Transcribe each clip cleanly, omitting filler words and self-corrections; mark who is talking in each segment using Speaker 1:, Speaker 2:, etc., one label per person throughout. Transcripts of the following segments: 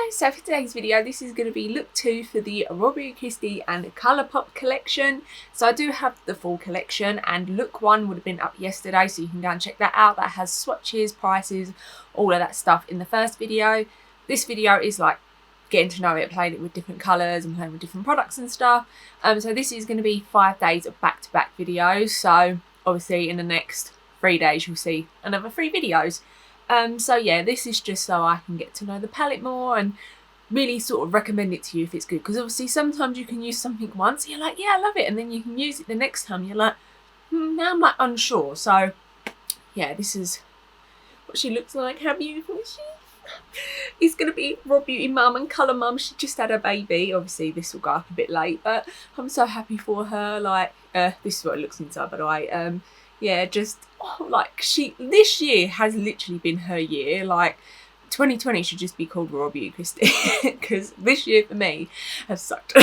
Speaker 1: guys, so for today's video this is going to be look 2 for the RawBeautyKristi and Colourpop collection. So I do have the full collection and look 1 would have been up yesterday, so you can go and check that out. That has swatches, prices, all of that stuff in the first video. This video is like getting to know it, playing it with different colours and playing with different products and stuff. So this is going to be 5 days of back-to-back videos, so obviously in the next 3 days you'll see another 3 videos. So yeah, this is just so I can get to know the palette more and really sort of recommend it to you if it's good, because obviously sometimes you can use something once and you're like, yeah, I love it, and then you can use it the next time you're like, now I'm like unsure. So yeah, this is what she looks like. How beautiful is she? It's going to be Raw Beauty Mum and Colour Mum. She just had a baby. Obviously this will go up a bit late, but I'm so happy for her. Like this is what it looks inside, by the way. Yeah, just like this year has literally been her year. Like 2020 should just be called RawBeautyKristi because this year for me has sucked.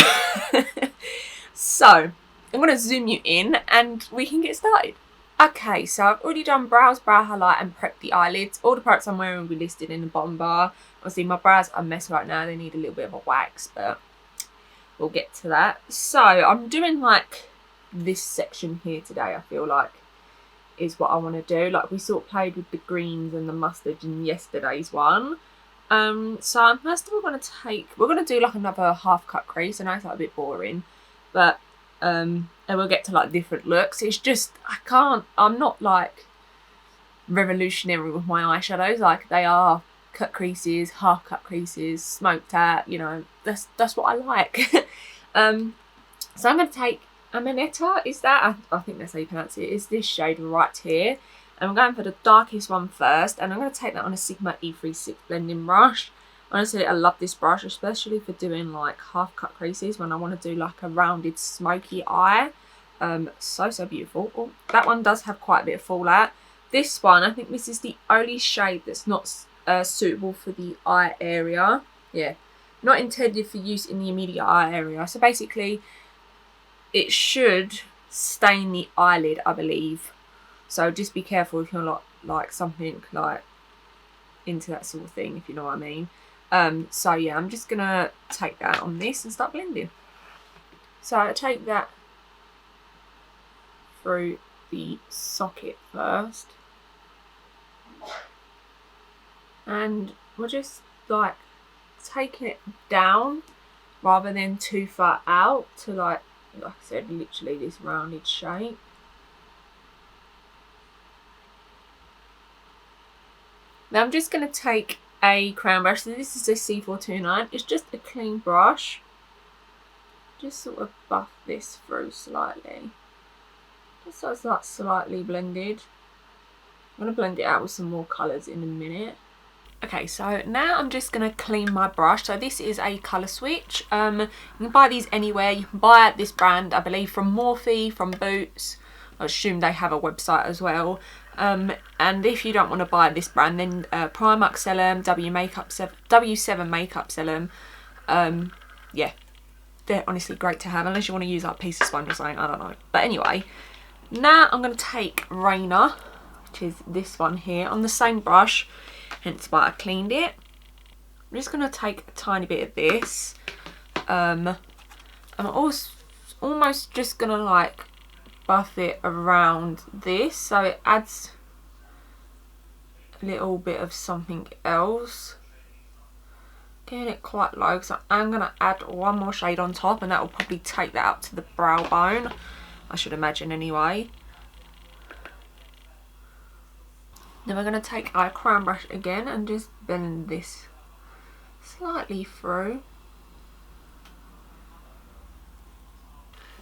Speaker 1: So I'm going to zoom you in and we can get started. Okay, so I've already done brows, brow highlight and prepped the eyelids. All the products I'm wearing will be listed in the bottom bar. Obviously my brows are a mess right now, they need a little bit of a wax, but we'll get to that. So I'm doing like this section here today, I feel like is what I want to do. Like we sort of played with the greens and the mustard in yesterday's one. So I'm first of all going to we're going to do like another half cut crease. I know it's like a bit boring, but and we'll get to like different looks. It's just I'm not like revolutionary with my eyeshadows. Like they are cut creases, half cut creases, smoked out, you know, that's what I like. So I'm going to take Amanita, is that? I think that's how you pronounce it. Is this shade right here. And I'm going for the darkest one first. And I'm going to take that on a Sigma E36 blending brush. Honestly, I love this brush, especially for doing like half cut creases when I want to do like a rounded smoky eye. So beautiful. Oh, that one does have quite a bit of fallout. This one, I think this is the only shade that's not suitable for the eye area. Yeah, not intended for use in the immediate eye area. So basically it should stain the eyelid, I believe. So just be careful if you're not like something like into that sort of thing, if you know what I mean. So yeah, I'm just gonna take that on this and start blending. So I take that through the socket first. And we're just like taking it down rather than too far out to like I said, literally this rounded shape. Now I'm just going to take a crown brush. So this is a C429. It's just a clean brush. Just sort of buff this through slightly. Just so it's like slightly blended. I'm going to blend it out with some more colours in a minute. Okay, so now I'm just going to clean my brush. So this is a colour switch. You can buy these anywhere. You can buy this brand, I believe, from Morphe, from Boots. I assume they have a website as well. And if you don't want to buy this brand, then Primark sell them, W7 Makeup sell them. Yeah, they're honestly great to have, unless you want to use like a piece of sponge or something, I don't know. But anyway, now I'm going to take Rainer, which is this one here, on the same brush. Hence why I cleaned it. I'm just going to take a tiny bit of this. I'm also almost just going to like buff it around this so it adds a little bit of something else. Getting it quite low because I'm going to add one more shade on top, and that will probably take that up to the brow bone, I should imagine anyway. Then we're going to take our crown brush again and just bend this slightly through.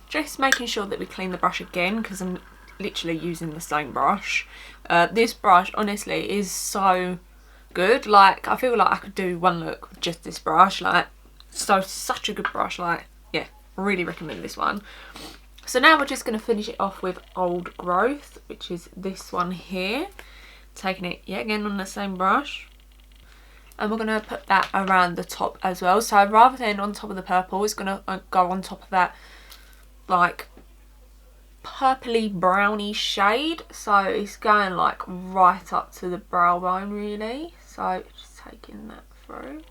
Speaker 1: Just making sure that we clean the brush again because I'm literally using the same brush. This brush honestly is so good. Like I feel like I could do one look with just this brush. Like such a good brush. Like yeah, really recommend this one. So now we're just going to finish it off with Old Growth, which is this one here. Taking it yet again on the same brush, and we're going to put that around the top as well. So rather than on top of the purple, it's going to go on top of that like purpley browny shade, so it's going like right up to the brow bone really. So just taking that through.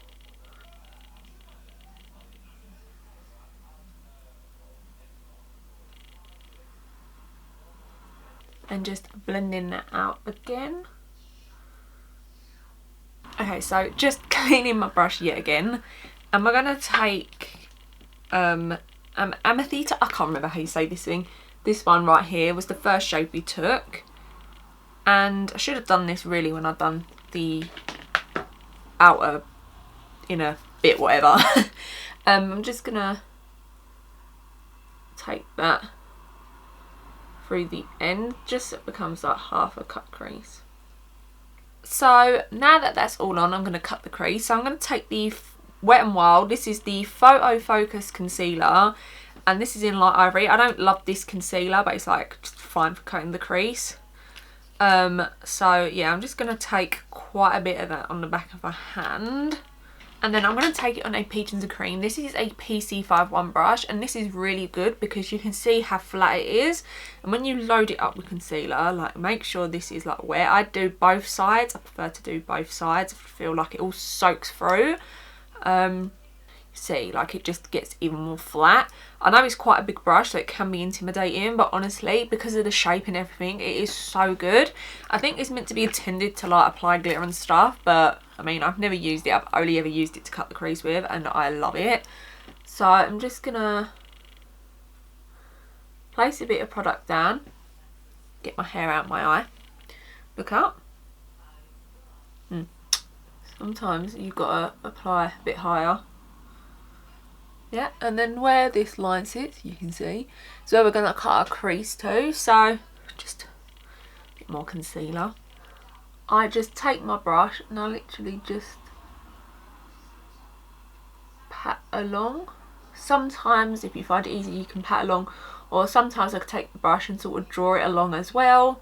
Speaker 1: and just blending that out again. Okay, so just cleaning my brush yet again, and we're gonna take Amanita. I can't remember how you say this thing. This one right here was the first shade we took, and I should have done this really when I've done the outer inner bit, whatever. I'm just gonna take that through the end, just so it becomes like half a cut crease. So now that that's all on, I'm going to cut the crease. So I'm going to take the Wet n Wild. This is the Photo Focus Concealer, and this is in Light Ivory. I don't love this concealer, but it's like just fine for cutting the crease. So yeah, I'm just going to take quite a bit of that on the back of my hand. And then I'm going to take it on a Peaches and Cream. This is a PC51 brush, and this is really good because you can see how flat it is. And when you load it up with concealer, like, make sure this is like wet. I do both sides. I prefer to do both sides. I feel like it all soaks through. See, like, it just gets even more flat. I know it's quite a big brush, so it can be intimidating, but honestly, because of the shape and everything, it is so good. I think it's meant to be intended to like apply glitter and stuff, but I mean, I've never used it. I've only ever used it to cut the crease with, and I love it. So I'm just gonna place a bit of product down, get my hair out my eye, look up. Sometimes you've got to apply a bit higher. Yeah, and then where this line sits, you can see, so we're going to cut our crease too. So just a bit more concealer. I just take my brush and I literally just pat along. Sometimes if you find it easy, you can pat along, or sometimes I could take the brush and sort of draw it along as well,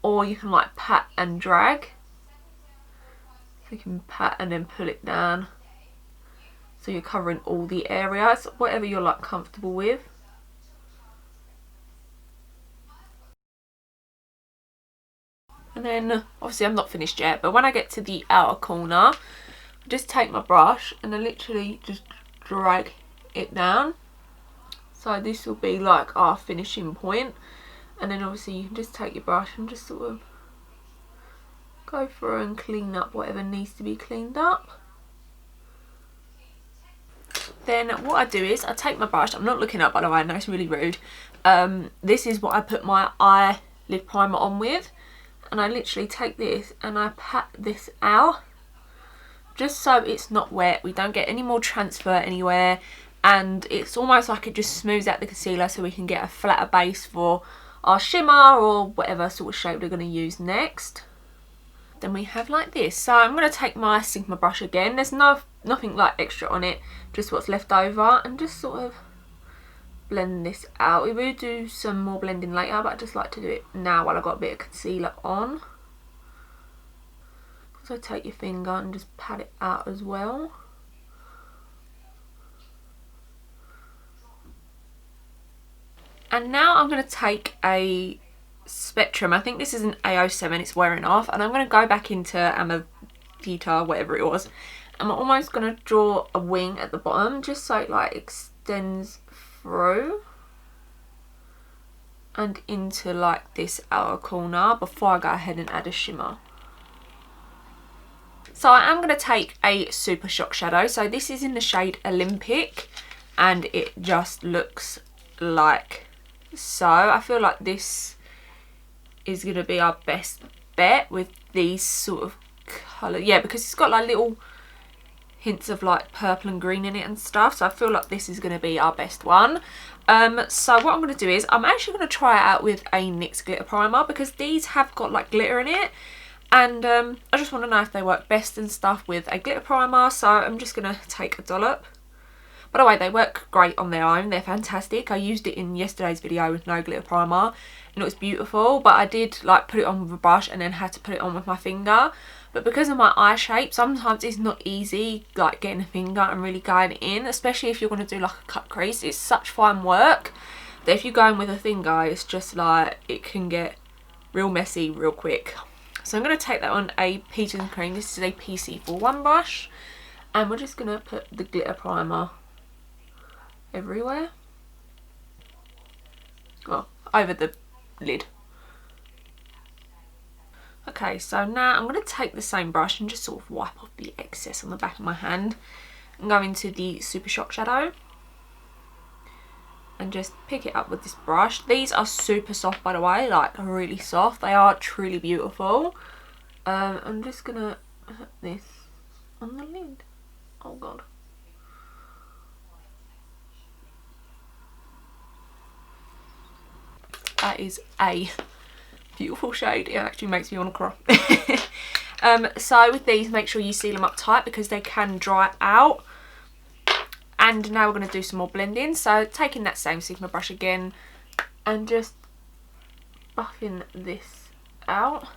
Speaker 1: or you can like pat and drag. So you can pat and then pull it down, so you're covering all the areas, whatever you're like comfortable with. And then obviously I'm not finished yet, but when I get to the outer corner, I just take my brush and I literally just drag it down. So this will be like our finishing point. And then obviously you can just take your brush and just sort of go through and clean up whatever needs to be cleaned up. Then what I do is I take my brush, I'm not looking up by the way, I know it's really rude. This is what I put my eyelid primer on with, and I literally take this and I pat this out just so it's not wet, we don't get any more transfer anywhere, and it's almost like it just smooths out the concealer so we can get a flatter base for our shimmer or whatever sort of shape we're going to use next. Then we have like this. So I'm going to take my Sigma brush again. There's nothing like extra on it, just what's left over, and just sort of blend this out. We will do some more blending later, but I just like to do it now while I've got a bit of concealer on. So take your finger and just pat it out as well. And now I'm going to take a Spectrum, I think this is an A07, it's wearing off, and I'm going to go back into Amanita, whatever it was. I'm almost going to draw a wing at the bottom just so it like extends through and into like this outer corner before I go ahead and add a shimmer. So I am going to take a Super Shock shadow. So this is in the shade Olympic, and it just looks like so. I feel like this is going to be our best bet with these sort of colour, yeah, because it's got like little hints of like purple and green in it and stuff, so I feel like this is going to be our best one. So what I'm going to do is I'm actually going to try it out with a NYX Glitter Primer, because these have got like glitter in it, and I just want to know if they work best and stuff with a glitter primer, so I'm just going to take a dollop. By the way, they work great on their own, they're fantastic. I used it in yesterday's video with no glitter primer and it was beautiful, but I did like put it on with a brush and then had to put it on with my finger. But because of my eye shape, sometimes it's not easy like getting a finger and really going in, especially if you're going to do like a cut crease. It's such fine work that if you go in with a finger, it's just like it can get real messy real quick. So I'm going to take that on a Peaches and Cream. This is a PC41 brush, and we're just going to put the glitter primer everywhere. Well, over the lid. Okay, so now I'm going to take the same brush and just sort of wipe off the excess on the back of my hand and go into the Super Shock shadow and just pick it up with this brush. These are super soft, by the way, like really soft. They are truly beautiful. I'm just going to put this on the lid. Oh god. That is a beautiful shade. It actually makes me want to cry. So with these, make sure you seal them up tight because they can dry out. And now we're going to do some more blending. So taking that same Sigma brush again and just buffing this out.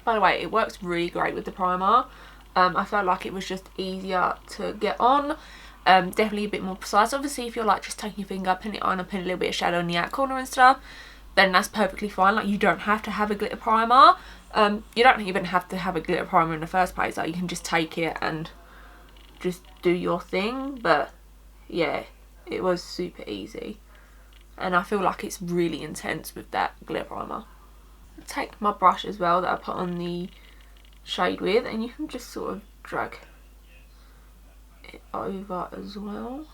Speaker 1: By the way, it works really great with the primer. I felt like it was just easier to get on. Definitely a bit more precise. Obviously, if you're like just taking your finger, putting it on and putting a little bit of shadow in the outer corner and stuff, then that's perfectly fine. Like, you don't have to have a glitter primer. You don't even have to have a glitter primer in the first place. Like, you can just take it and just do your thing. But yeah, it was super easy. And I feel like it's really intense with that glitter primer. I'll take my brush as well that I put on the shade with, and you can just sort of drag it over as well.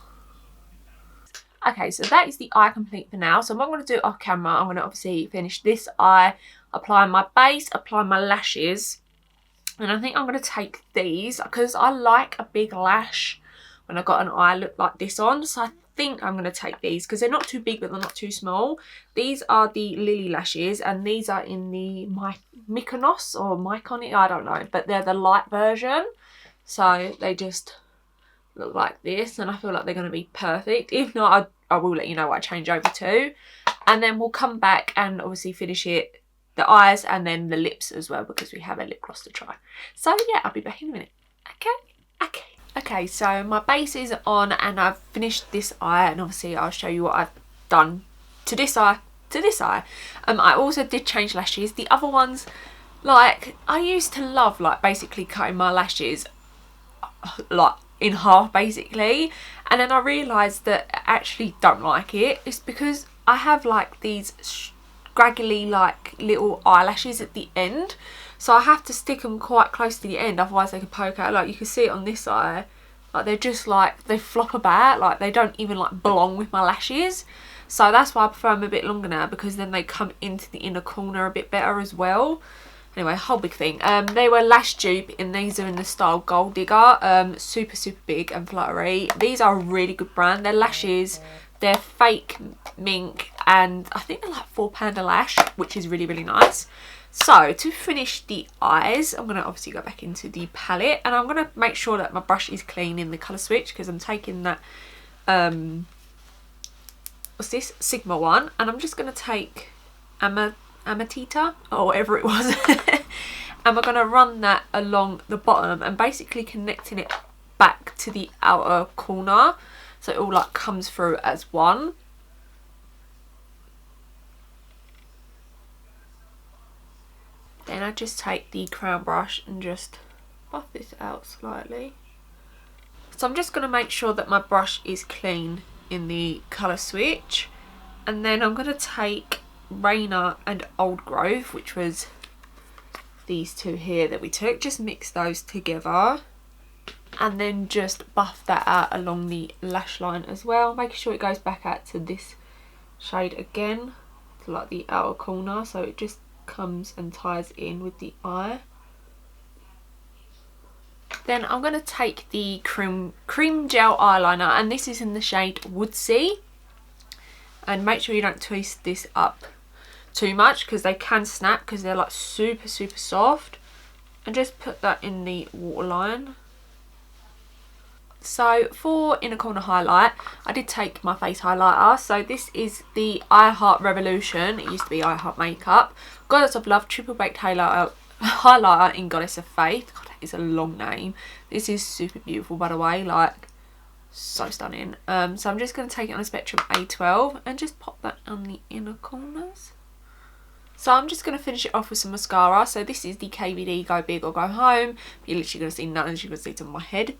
Speaker 1: Okay, so that is the eye complete for now. So what I'm going to do off camera, I'm going to obviously finish this eye, apply my base, apply my lashes, and I think I'm going to take these because I like a big lash when I've got an eye look like this on. So I think I'm going to take these because they're not too big but they're not too small. These are the Lily lashes and these are in the Mykonos or Myconic, I don't know, but they're the light version. So they just look like this and I feel like they're going to be perfect. If not, I will let you know what I change over to, and then we'll come back and obviously finish it, the eyes and then the lips as well, because we have a lip gloss to try. So yeah, I'll be back in a minute. Okay, so my base is on and I've finished this eye, and obviously I'll show you what I've done to this eye, I also did change lashes. The other ones, like, I used to love like basically cutting my lashes like in half basically, and then I realised that I actually don't like it. It's because I have like these scraggly like little eyelashes at the end, so I have to stick them quite close to the end, otherwise they could poke out. Like you can see it on this eye, like they're just like, they flop about, like they don't even like belong with my lashes. So that's why I prefer them a bit longer now, because then they come into the inner corner a bit better as well. Anyway, whole big thing. They were Lash dupe, and these are in the style Gold Digger. Super big and fluttery. These are a really good brand. They're lashes, they're fake mink, and I think they're like £4 a lash, which is really nice. So to finish the eyes, I'm going to obviously go back into the palette, and I'm going to make sure that my brush is clean in the colour switch, because I'm taking that what's this, Sigma one, and I'm just going to take Amanita or whatever it was and we're going to run that along the bottom and basically connecting it back to the outer corner, so it all like comes through as one. Then I just take the crown brush and just buff this out slightly. So I'm just going to make sure that my brush is clean in the colour switch, and then I'm going to take Rainer and Old Growth, which was these two here that we took, just mix those together and then just buff that out along the lash line as well, making sure it goes back out to this shade again, to like the outer corner, so it just comes and ties in with the eye. Then I'm going to take the cream gel eyeliner, and this is in the shade Woodsy, and make sure you don't twist this up too much because they can snap because they're like super soft, and just put that in the waterline. So for inner corner highlight, I did take my face highlighter. So this is the I Heart Revolution. It used to be I Heart Makeup Goddess of Love Triple Baked highlighter in Goddess of Faith. God, that is a long name. This is super beautiful, by the way, like so stunning. So I'm just going to take it on a spectrum A12 and just pop that on the inner corners. So I'm just going to finish it off with some mascara. So this is the KVD Go Big or Go Home. You're literally going to see none, as you can see, to my head.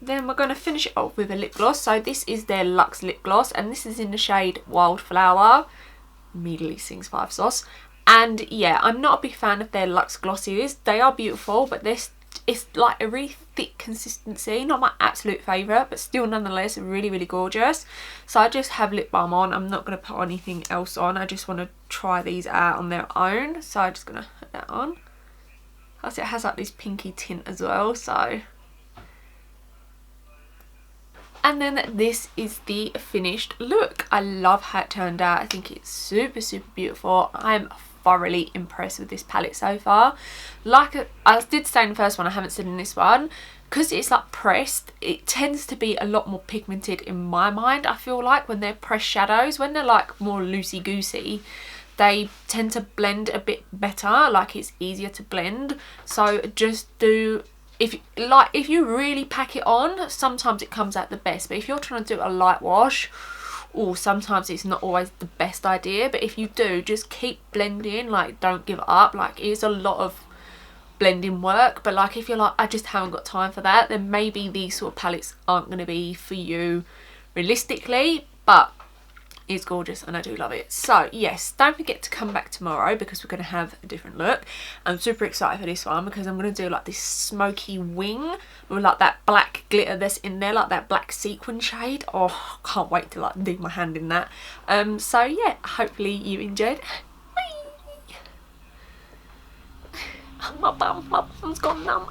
Speaker 1: Then we're going to finish it off with a lip gloss. So this is their Luxe lip gloss, and this is in the shade Wildflower. Immediately sings Five Sauce. And yeah, I'm not a big fan of their Luxe Glossiers. They are beautiful, but it's like a really thick consistency. Not my absolute favourite, but still nonetheless really, really gorgeous. So I just have lip balm on. I'm not going to put anything else on. I just want to try these out on their own. So I'm just going to put that on. Plus it has like this pinky tint as well, so. And then this is the finished look. I love how it turned out. I think it's super, super beautiful. I'm thoroughly impressed with this palette so far. Like I did say in the first one, I haven't said in this one, because it's like pressed, it tends to be a lot more pigmented in my mind. I feel like when they're pressed shadows, when they're like more loosey-goosey, they tend to blend a bit better, like it's easier to blend. So just do, if you really pack it on, sometimes it comes out the best, but if you're trying to do a light wash, or sometimes it's not always the best idea. But if you do, just keep blending, like don't give up. Like it is a lot of blending work, but like if you're like, I just haven't got time for that, then maybe these sort of palettes aren't going to be for you realistically, but it's gorgeous and I do love it. So yes, don't forget to come back tomorrow because we're going to have a different look. I'm super excited for this one because I'm going to do like this smoky wing with like that black glitter that's in there, like that black sequin shade. Oh, can't wait to like dig my hand in that. So yeah, hopefully you enjoyed. My bum's gone numb.